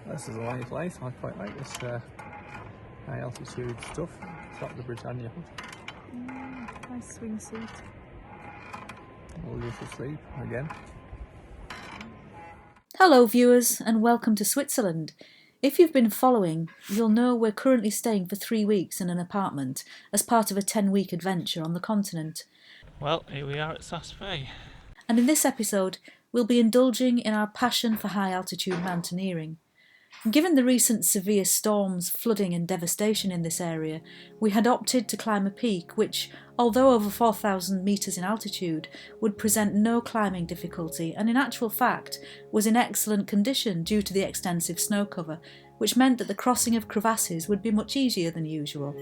This is a nice place. I quite like this high altitude stuff. It's got the Britannia Hut. Nice swing seat. We'll go to sleep again. Hello viewers and welcome to Switzerland. If you've been following, you'll know we're currently staying for 3 weeks in an apartment as part of a 10-week adventure on the continent. Well, here we are at Saas-Fee. And in this episode, we'll be indulging in our passion for high altitude mountaineering. Given the recent severe storms, flooding and devastation in this area, we had opted to climb a peak which, although over 4,000 metres in altitude, would present no climbing difficulty and in actual fact was in excellent condition due to the extensive snow cover, which meant that the crossing of crevasses would be much easier than usual.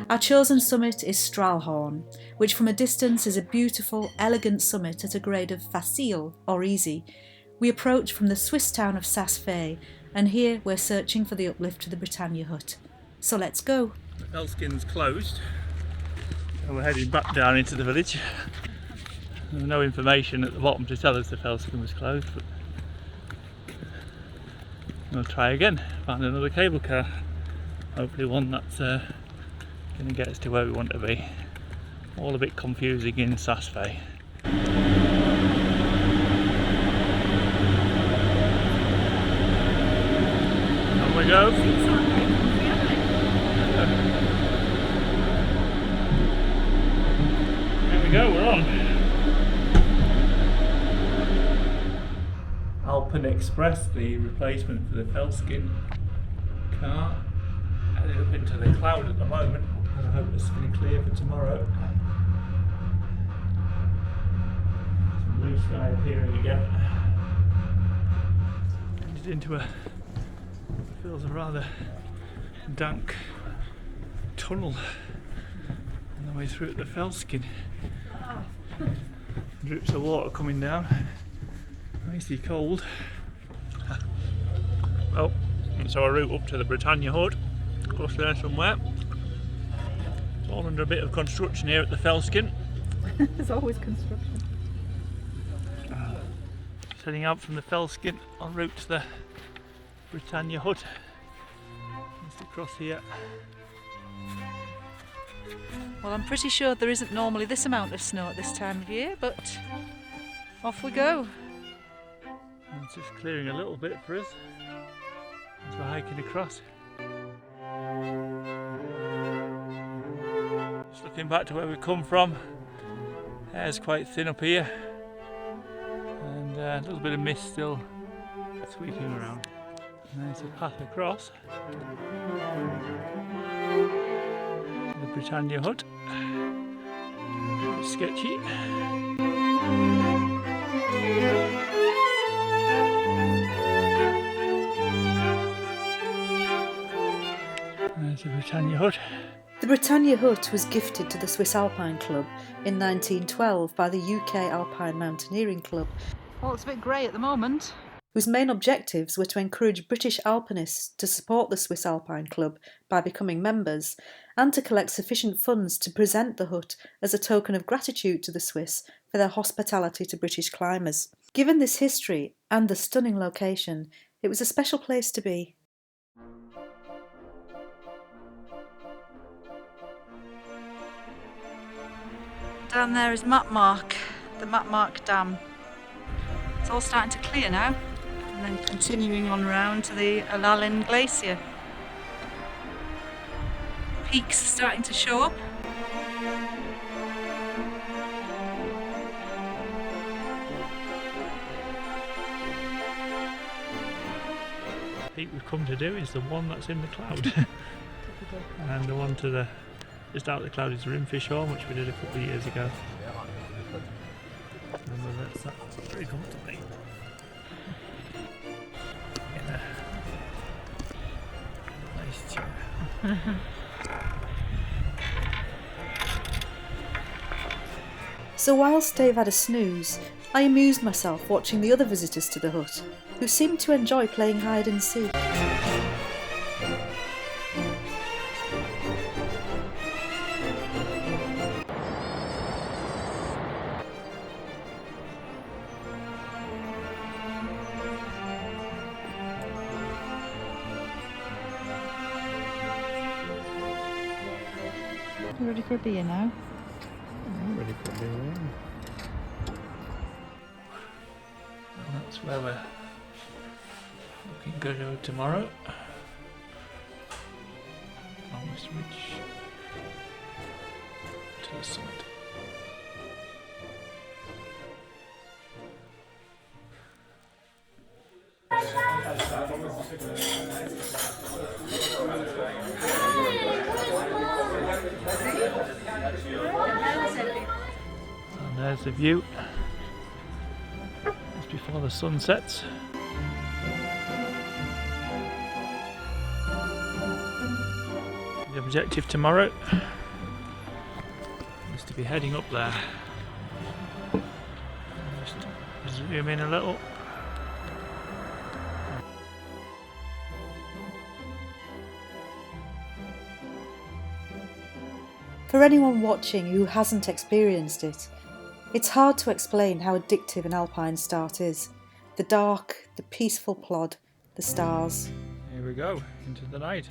Our chosen summit is Strahlhorn, which from a distance is a beautiful, elegant summit at a grade of facile, or easy. We approach from the Swiss town of Saas-Fee, and here we're searching for the uplift to the Britannia Hut. So let's go. The Felskin's closed, and we're heading back down into the village. There's no information at the bottom to tell us the Felskin was closed, but we'll try again, find another cable car. Hopefully one that's going to get us to where we want to be. All a bit confusing in Saas-Fee. On we go. Here we go, we're on. Alpine Express, the replacement for the Felskin car. Headed up into the cloud at the moment. I hope it's going to clear for tomorrow. Some blue sky appearing again. Entered into a feels a rather dank tunnel on the way through the Felskin. Drips of water coming down. Icy cold. Well, so our route up to the Britannia Hut. Across there somewhere. It's all under a bit of construction here at the Felskin. There's always construction. Setting out from the Felskin en route to the Britannia Hut. Just across here. Well, I'm pretty sure there isn't normally this amount of snow at this time of year, but off we go. And it's just clearing a little bit for us as we're hiking across. Just looking back to where we come from, air's quite thin up here and a little bit of mist still sweeping around. And there's a path across to the Britannia Hut. A bit sketchy. There's the Britannia Hut. The Britannia Hut was gifted to the Swiss Alpine Club in 1912 by the UK Alpine Mountaineering Club. Well, it's a bit grey at the moment. Whose main objectives were to encourage British alpinists to support the Swiss Alpine Club by becoming members, and to collect sufficient funds to present the hut as a token of gratitude to the Swiss for their hospitality to British climbers. Given this history and the stunning location, it was a special place to be. Down there is Matmark, the Matmark Dam. It's all starting to clear now, and then continuing on round to the Alpine glacier. Peaks starting to show up. The peak we've come to do is the one that's in the cloud. And the one to the just out of the cloud is Rimfish Horn, which we did a couple of years ago. Remember that's very comfortably. In a nice chair. So whilst Dave had a snooze, I amused myself watching the other visitors to the hut, who seemed to enjoy playing hide and seek. You ready for a beer now? I'm ready for a beer, yeah. And that's where we're looking to go tomorrow. Almost reach to the summit. And there's the view just before the sun sets. The objective tomorrow is to be heading up there. Just zoom in a little. For anyone watching who hasn't experienced it, it's hard to explain how addictive an alpine start is. The dark, the peaceful plod, the stars. Here we go, into the night.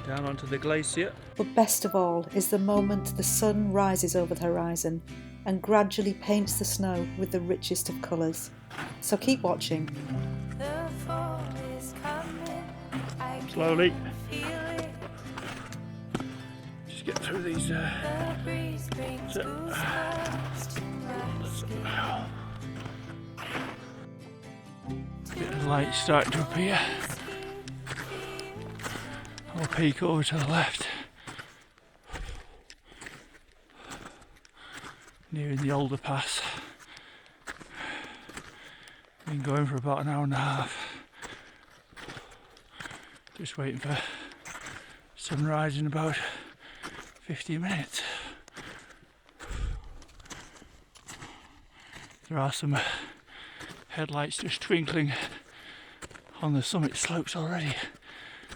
Down onto the glacier. But best of all is the moment the sun rises over the horizon and gradually paints the snow with the richest of colours. So keep watching. Slowly. Just get through these bit of light starting to appear. I'll peek over to the left. Nearing the Alder pass. Been going for about an hour and a half. Just waiting for sunrise in about 15 minutes. There are some headlights just twinkling on the summit slopes already.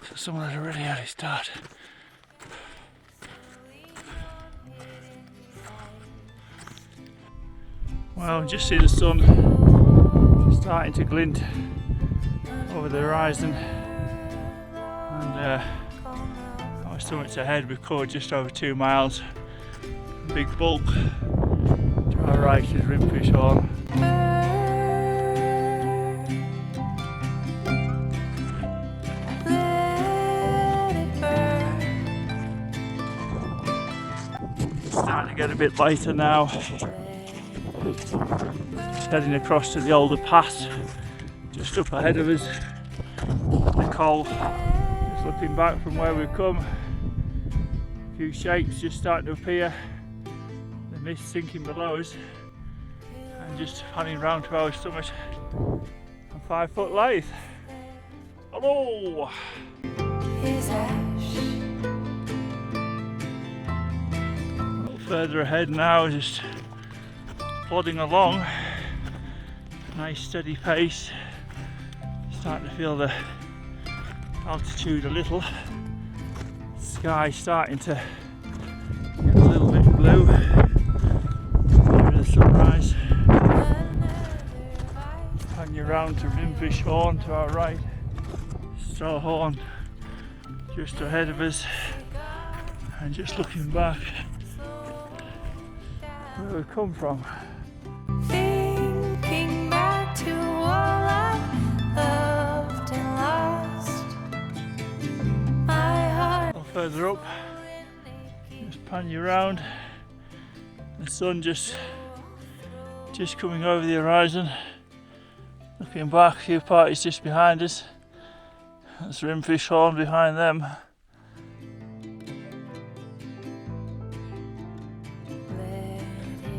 So someone had already had a start. Well, just see the sun starting to glint over the horizon, and our summit's ahead. We've covered just over 2 miles. Big bulk. To our right is Rimfish Horn. Starting to get a bit lighter now. Just heading across to the Alder Pass, just up ahead of us. The col. Just looking back from where we've come. A few shapes just starting to appear. The mist sinking below us, and just panning round to our summit on 5 foot lathe. Hello! A little further ahead now, just plodding along, nice steady pace. Starting to feel the altitude a little. Sky starting to get a little bit blue. Near the sunrise. Pan you round to Rimfish Horn to our right. Strahlhorn just ahead of us. And just looking back where we've come from. Thinking back to all I loved and lost. My heart. A little further up, just pan you round. The sun just coming over the horizon. Looking back, a few parties just behind us. That's Rimfish Horn behind them.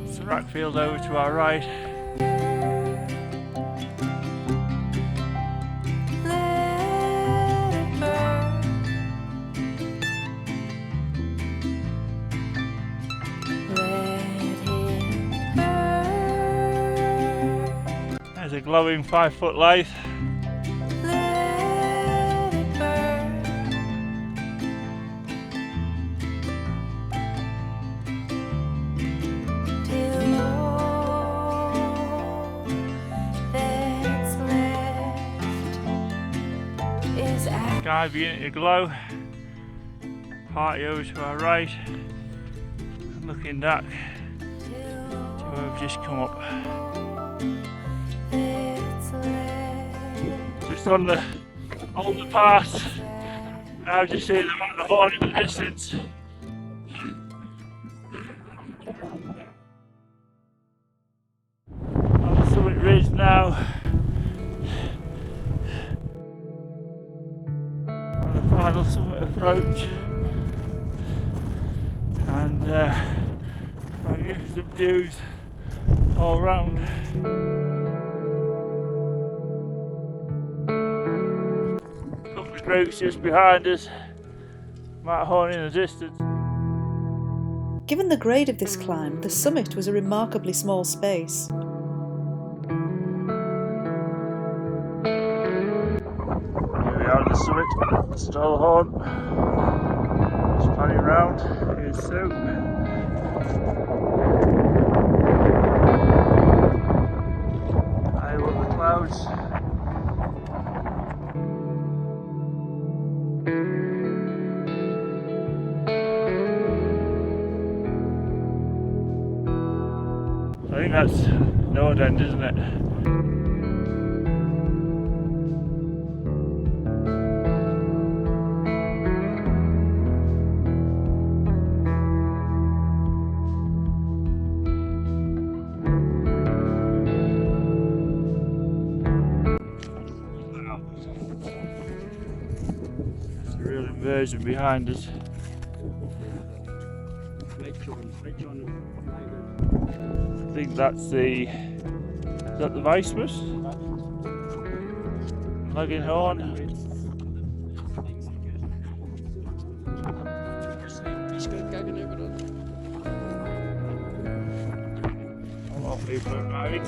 It's the Rackfield over to our right. There's a glowing 5 foot lathe. Sky beginning to glow. party over to our right, and looking back to where we've just come up. Just on the pass, now just see the Matterhorn in the distance. On the summit ridge now. On the final summit approach. And magnificent views all round. Couple of groups just behind us, Matterhorn in the distance. Given the grade of this climb, the summit was a remarkably small space. Here we are on the summit, Strahlhorn. Just panning round. Here's Sue. High above the clouds. I think that's Nord End, isn't it? There's a real inversion behind us. I think that's the, is that the Weissmus? Horn. A lot of people are married.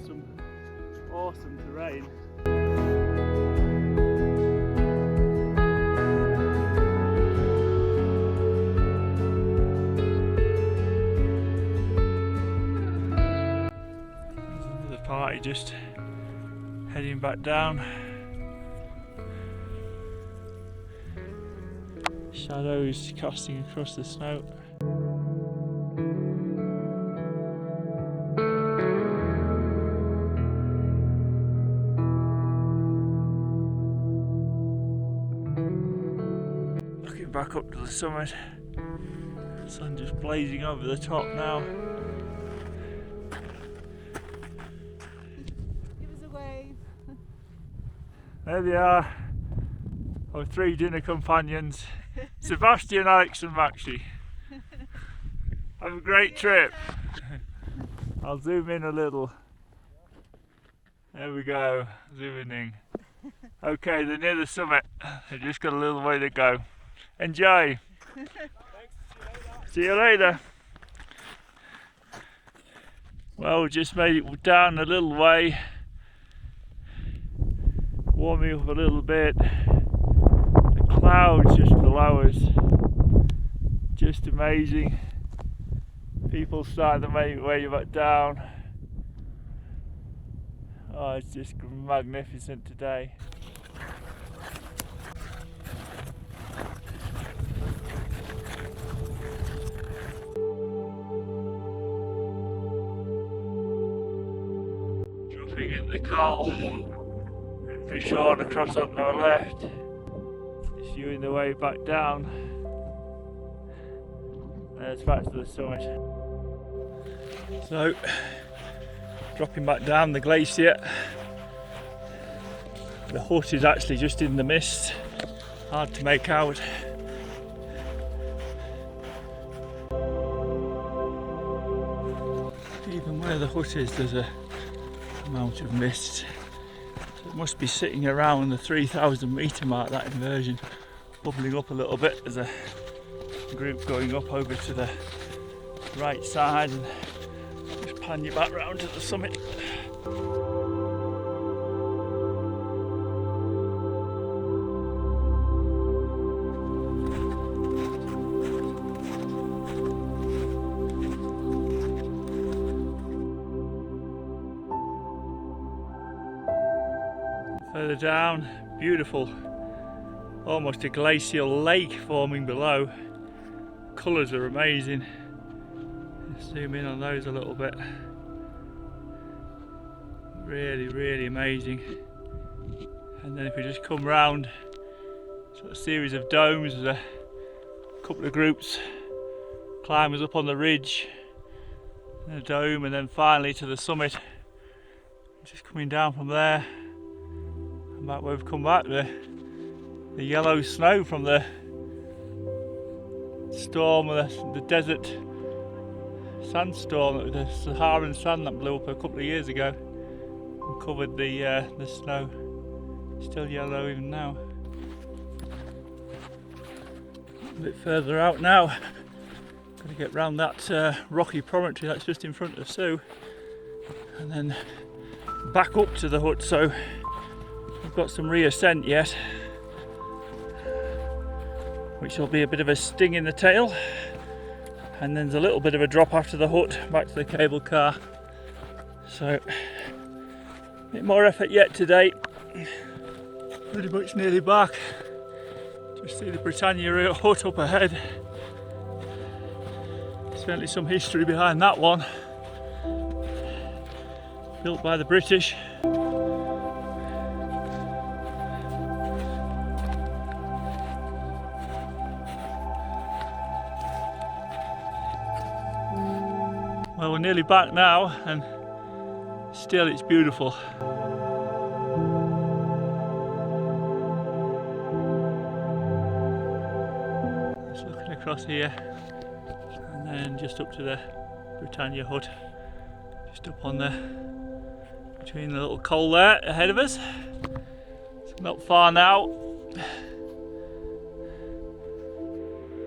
Some awesome terrain. The party just heading back down. Shadows casting across the snow. Back up to the summit, sun just blazing over the top now. Give us a wave. There they are, our three dinner companions, Sebastian, Alex and Maxi. Have a great trip. I'll zoom in a little. There we go, zooming in. Okay, they're near the summit, they've just got a little way to go. Enjoy. See you later. Well, we just made it down a little way. Warming up a little bit. The clouds just below us. Just amazing. People starting to make their way back down. Oh, it's just magnificent today. In the col, fish on across on our left, viewing the way back down. There's back to the summit. So, dropping back down the glacier. The hut is actually just in the mist, hard to make out. Even where the hut is, there's a amount of mist, so it must be sitting around the 3,000 metre mark, that inversion, bubbling up a little bit. There's a group going up over to the right side and just pan you back round to the summit. Further down, beautiful, almost a glacial lake forming below. Colours are amazing. Just zoom in on those a little bit. Really, really amazing. And then if we just come round, sort of series of domes, there's a couple of groups, climbers up on the ridge, and a dome, and then finally to the summit. Just coming down from there. Back where we've come back, the yellow snow from the storm, the desert sandstorm, the Saharan sand that blew up a couple of years ago and covered the snow. Still yellow even now. A bit further out now. Got to get round that rocky promontory that's just in front of Sue, and then back up to the hut. So we've got some re-ascent yet, which will be a bit of a sting in the tail, and then there's a little bit of a drop after the hut back to the cable car. So a bit more effort yet today. Pretty much nearly back. Just see the Britannia Hut up ahead. Certainly some history behind that one. Built by the British. Well, we're nearly back now, and still it's beautiful. Just looking across here, and then just up to the Britannia Hut, just up on the between the little col there ahead of us. It's not far now.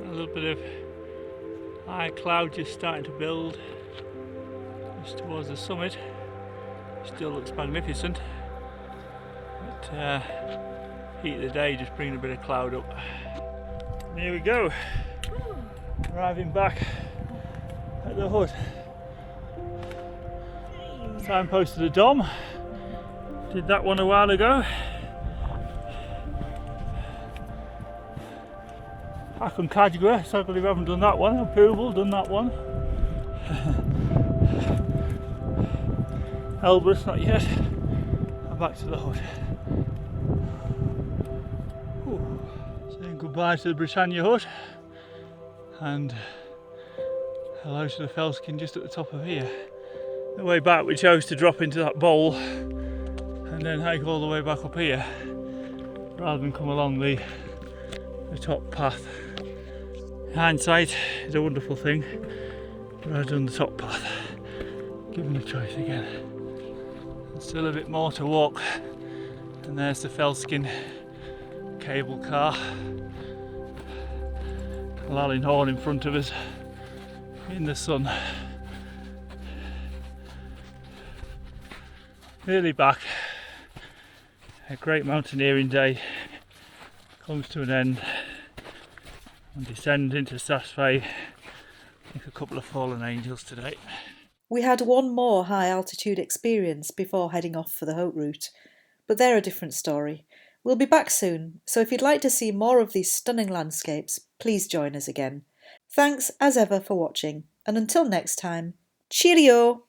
A little bit of high cloud just starting to build just towards the summit. Still looks magnificent, but heat of the day just bringing a bit of cloud up. And here we go, arriving back at the hut. Signposted a dom, did that one a while ago. Aconcagua, sadly we haven't done that one. Approval, done that one. Elbrus, not yet. And back to the hut. Ooh. Saying goodbye to the Britannia Hut, and hello to the Felskin just at the top of here. The way back we chose to drop into that bowl and then hike all the way back up here rather than come along the top path. Hindsight is a wonderful thing, but I've done the top path, given a choice again. There's still a bit more to walk, and there's the Felskin cable car, lolling horn in front of us in the sun. Nearly back. A great mountaineering day comes to an end, and descend into Saas-Fee. I think a couple of fallen angels today. We had one more high altitude experience before heading off for the Haute route, but they're a different story. We'll be back soon, so if you'd like to see more of these stunning landscapes, please join us again. Thanks as ever for watching, and until next time, cheerio!